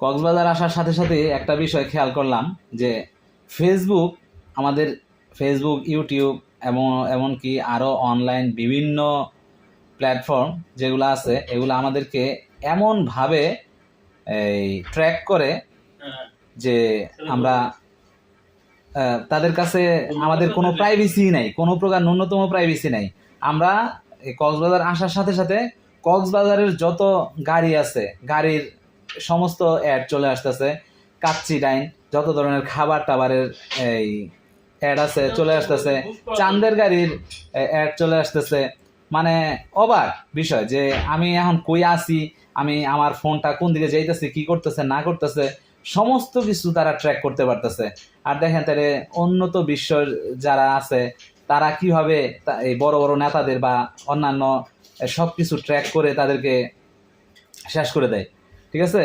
কক্সবাজার আসার সাথে সাথে একটা বিষয় খেয়াল করলাম যে ফেসবুক, আমাদের ফেসবুক, ইউটিউব এবং এমনকি আরও অনলাইন বিভিন্ন প্ল্যাটফর্ম যেগুলো আছে এগুলো আমাদেরকে এমনভাবে এই ট্র্যাক করে যে আমরা তাদের কাছে আমাদের কোনো প্রাইভেসি নাই, কোনো প্রকার ন্যূনতম প্রাইভেসি নাই। আমরা কক্সবাজার আসার সাথে সাথে কক্সবাজারের যত গাড়ি আছে গাড়ির সমস্ত অ্যাড চলে আসতেছে, কাচ্চি ডাইন যত ধরনের খাবার টাবারের এই অ্যাড আছে চলে আসতেছে, চান্দের গাড়ির অ্যাড চলে আসতেছে। মানে অবাক বিষয় যে আমি এখন কই আছি, আমি আমার ফোনটা কোন দিকে যাইতেছে, কি করতেছে না করতেছে, সমস্ত কিছু তারা ট্র্যাক করতে পারতেছে। আর দেখেন তাহলে উন্নত বিশ্বের যারা আছে তারা কিভাবে এই বড় বড় নেতাদের বা অন্যান্য সব কিছু ট্র্যাক করে তাদেরকে শেষ করে দেয়। ঠিক আছে।